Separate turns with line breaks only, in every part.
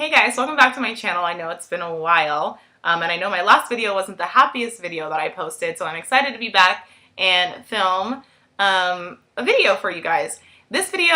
Hey guys, welcome back to my channel. I know it's been a while, and I know my last video wasn't the happiest video that I posted, so I'm excited to be back and film a video for you guys. This video,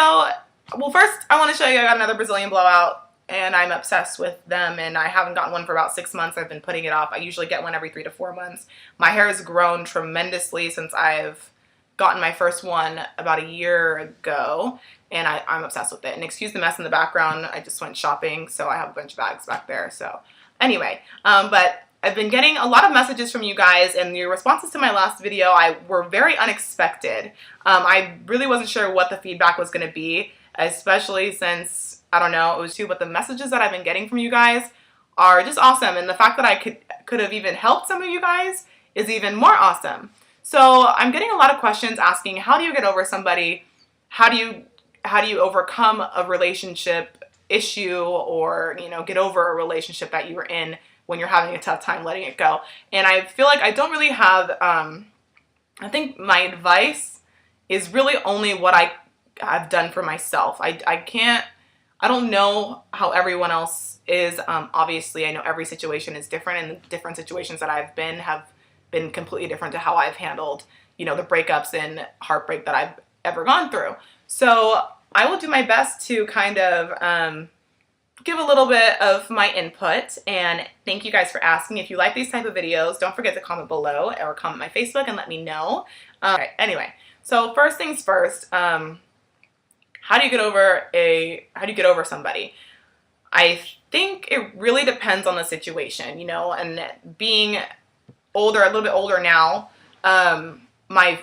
well, first I want to show you I got another Brazilian blowout, and I'm obsessed with them, and I haven't gotten one for about 6 months. I've been putting it off. I usually get one every 3 to 4 months. My hair has grown tremendously since I've gotten my first one about a year ago, and I'm obsessed with it. And excuse the mess in the background, I just went shopping, so I have a bunch of bags back there. So anyway, but I've been getting a lot of messages from you guys, and your responses to my last video were very unexpected. I really wasn't sure what the feedback was going to be, especially since, I don't know, it was too, but the messages that I've been getting from you guys are just awesome, and the fact that I could have even helped some of you guys is even more awesome. So I'm getting a lot of questions asking, how do you get over somebody? How do you overcome a relationship issue, or, you know, get over a relationship that you were in when you're having a tough time letting it go? And I feel like I don't really have, I think my advice is really only what I've done for myself. I don't know how everyone else is. Obviously, I know every situation is different, and the different situations that I've been have been completely different to how I've handled, you know, the breakups and heartbreak that I've ever gone through. So I will do my best to kind of give a little bit of my input, and thank you guys for asking. If you like these type of videos, don't forget to comment below or comment my Facebook and let me know. Okay, anyway, so first things first, how do you get over somebody? I think it really depends on the situation, you know, and being older, a little bit older now, my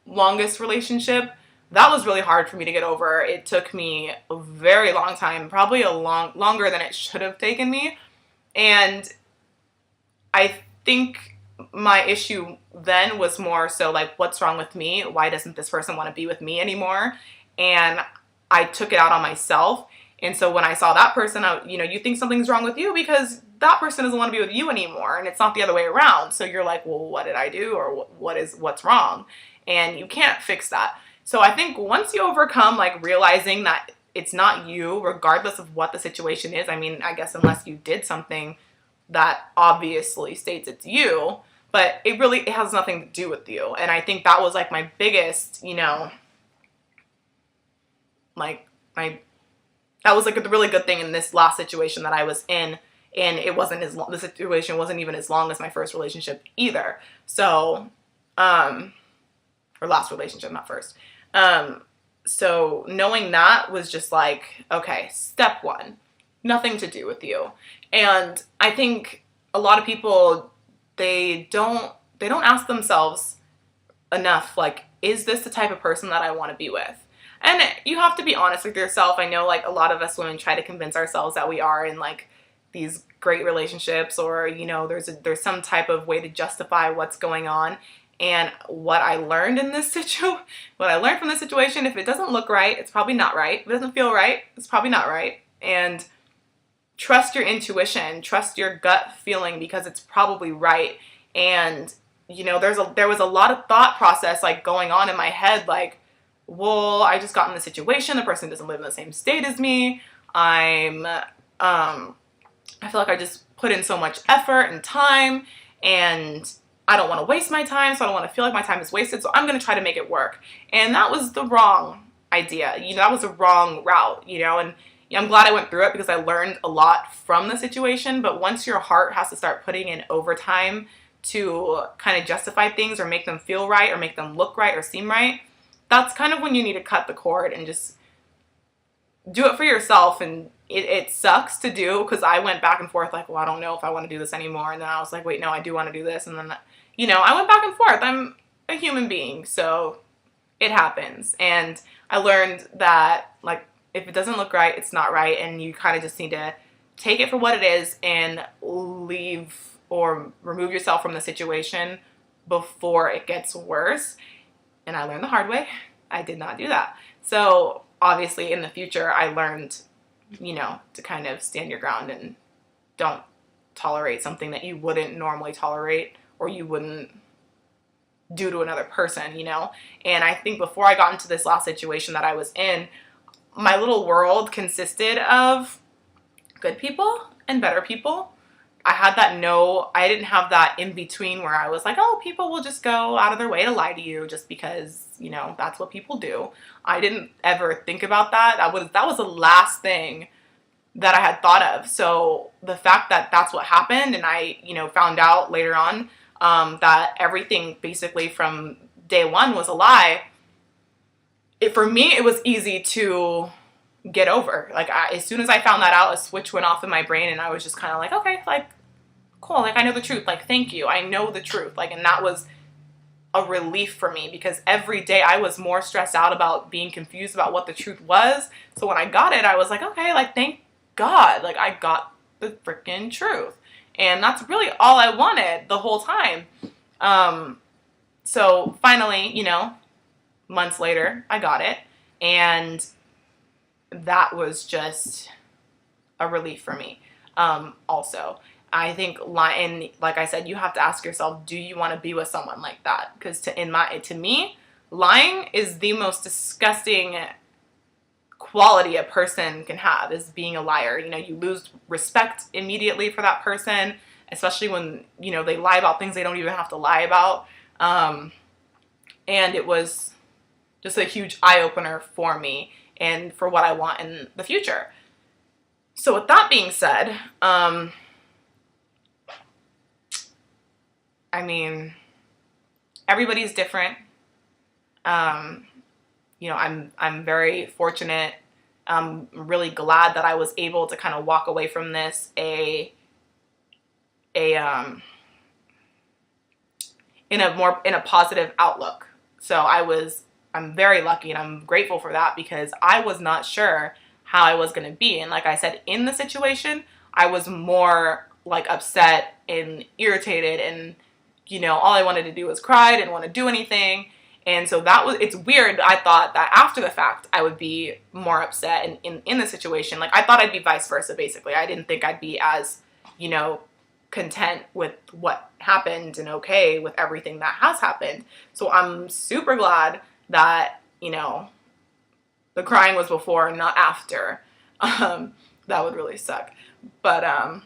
longest relationship, that was really hard for me to get over. It took me a very long time, probably longer than it should have taken me. And I think my issue then was more so like, what's wrong with me? Why doesn't this person want to be with me anymore? And I took it out on myself. And so when I saw that person, you know, you think something's wrong with you because that person doesn't want to be with you anymore, and it's not the other way around. So you're like, well, what did I do, or what's wrong? And you can't fix that. So I think once you overcome, like, realizing that it's not you, regardless of what the situation is. I mean, I guess unless you did something that obviously states it's you, but it has nothing to do with you. And I think that was like my biggest, you know, that was like a really good thing in this last situation that I was in. And it wasn't as long, the situation wasn't even as long as my first relationship either. So, or last relationship, not first. So knowing that was just like, okay, step one, nothing to do with you. And I think a lot of people, they don't ask themselves enough, like, is this the type of person that I want to be with? And you have to be honest with yourself. I know, like, a lot of us women try to convince ourselves that we are in, like, these great relationships, or, you know, there's some type of way to justify what's going on. And what I learned from this situation, if it doesn't look right, it's probably not right. If it doesn't feel right, it's probably not right. And trust your intuition, trust your gut feeling, because it's probably right. And, you know, there was a lot of thought process, like, going on in my head, like, well, I just got in the situation, the person doesn't live in the same state as me, I feel like I just put in so much effort and time, and I don't want to waste my time, so I don't want to feel like my time is wasted, so I'm going to try to make it work. And that was the wrong idea. You know, that was the wrong route, you know, and I'm glad I went through it because I learned a lot from the situation. But once your heart has to start putting in overtime to kind of justify things or make them feel right or make them look right or seem right, that's kind of when you need to cut the cord and just do it for yourself. And it sucks to do, because I went back and forth like, well, I don't know if I want to do this anymore. And then I was like, wait, no, I do want to do this. And then, you know, I went back and forth. I'm a human being, so it happens. And I learned that, like, if it doesn't look right, it's not right. And you kind of just need to take it for what it is and leave or remove yourself from the situation before it gets worse. And I learned the hard way. I did not do that. So obviously in the future, I learned, you know, to kind of stand your ground and don't tolerate something that you wouldn't normally tolerate or you wouldn't do to another person, you know. And I think before I got into this last situation that I was in, my little world consisted of good people and better people. I didn't have that in between where I was like, oh, people will just go out of their way to lie to you just because, you know, that's what people do. I didn't ever think about that. That was the last thing that I had thought of. So the fact that that's what happened, and I, you know, found out later on that everything basically from day one was a lie, for me, it was easy to get over. Like, as soon as I found that out, a switch went off in my brain, and I was just kind of like, okay, like, cool, like, I know the truth, like, thank you, I know the truth, like, and that was a relief for me, because every day I was more stressed out about being confused about what the truth was. So when I got it, I was like, okay, like, thank God, like, I got the freaking truth. And that's really all I wanted the whole time. So finally, you know, months later, I got it, and that was just a relief for me. Also, I think lying, like I said, you have to ask yourself, do you want to be with someone like that? Because to me, lying is the most disgusting quality a person can have, is being a liar. You know, you lose respect immediately for that person, especially when, you know, they lie about things they don't even have to lie about. And it was just a huge eye-opener for me and for what I want in the future. So with that being said, I mean, everybody's different. You know, I'm very fortunate. I'm really glad that I was able to kind of walk away from this in a positive outlook. So I'm very lucky, and I'm grateful for that, because I was not sure how I was going to be. And like I said, in the situation, I was more like upset and irritated, and, you know, all I wanted to do was cry. I didn't want to do anything. And so it's weird. I thought that after the fact, I would be more upset in the situation. Like, I thought I'd be vice versa, basically. I didn't think I'd be as, you know, content with what happened and okay with everything that has happened. So I'm super glad that, you know, the crying was before and not after. That would really suck. But I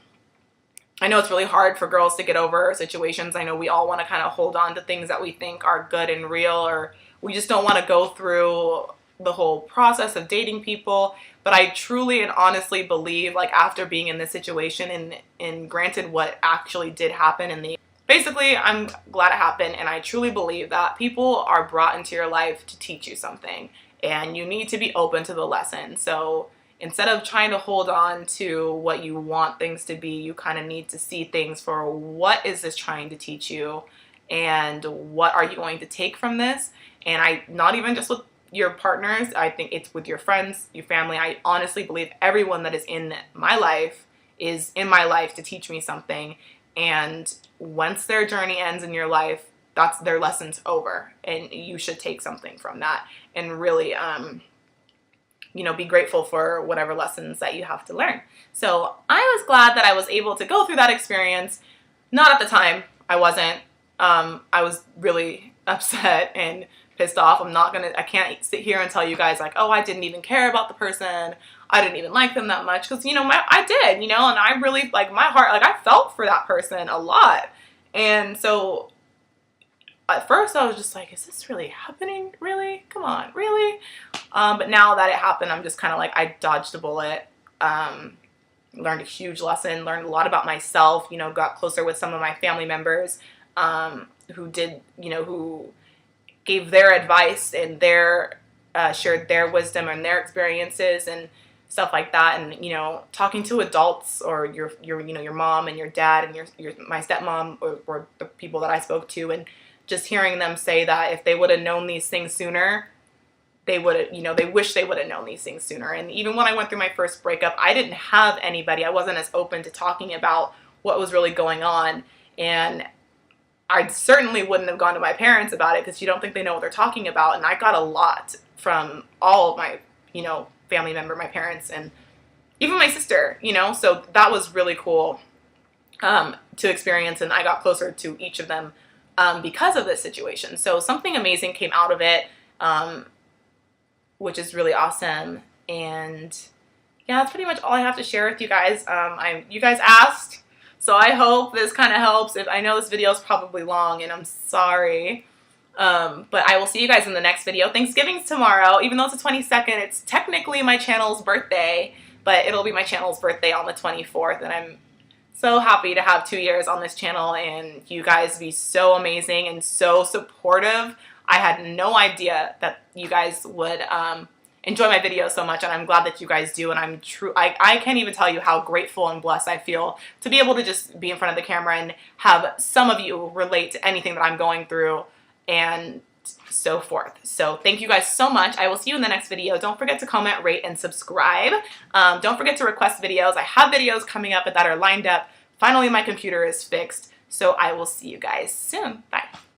know it's really hard for girls to get over situations. I know we all want to kind of hold on to things that we think are good and real, or we just don't want to go through the whole process of dating people. But I truly and honestly believe, like, after being in this situation and granted what actually did happen basically, I'm glad it happened, and I truly believe that people are brought into your life to teach you something, and you need to be open to the lesson. So instead of trying to hold on to what you want things to be, you kind of need to see things for, what is this trying to teach you, and what are you going to take from this? And not even just with your partners, I think it's with your friends, your family. I honestly believe everyone that is in my life to teach me something. And once their journey ends in your life, that's their lesson's over, and you should take something from that and really you know, be grateful for whatever lessons that you have to learn. So I was glad that I was able to go through that experience. Not at the time, I wasn't. I was really upset and pissed off. I can't sit here and tell you guys like, oh, I didn't even care about the person. I didn't even like them that much. Because, you know, I did, you know, and I really, like, my heart, like, I felt for that person a lot. And so at first I was just like, is this really happening? Really? Come on, really? But now that it happened, I'm just kind of like, I dodged a bullet. Learned a huge lesson, learned a lot about myself, you know, got closer with some of my family members who gave their advice and shared their wisdom and their experiences and stuff like that. And, you know, talking to adults, or your mom and your dad and my stepmom, or the people that I spoke to, and just hearing them say that if they would have known these things sooner, they would have, you know, they wish they would have known these things sooner. And even when I went through my first breakup, I didn't have anybody. I wasn't as open to talking about what was really going on. And I certainly wouldn't have gone to my parents about it, because you don't think they know what they're talking about. And I got a lot from all of my, you know, family member, my parents, and even my sister, you know. So that was really cool to experience. And I got closer to each of them because of this situation. So something amazing came out of it, which is really awesome. And yeah, that's pretty much all I have to share with you guys. You guys asked, so I hope this kind of helps. If I know this video is probably long, and I'm sorry. But I will see you guys in the next video. Thanksgiving's tomorrow. Even though it's the 22nd, it's technically my channel's birthday, but it'll be my channel's birthday on the 24th, and I'm so happy to have 2 years on this channel and you guys be so amazing and so supportive. I had no idea that you guys would enjoy my videos so much, and I'm glad that you guys do, and I can't even tell you how grateful and blessed I feel to be able to just be in front of the camera and have some of you relate to anything that I'm going through and so forth. So thank you guys so much. I will see you in the next video. Don't forget to comment, rate, and subscribe. Don't forget to request videos. I have videos coming up that are lined up. Finally, my computer is fixed. So I will see you guys soon. Bye.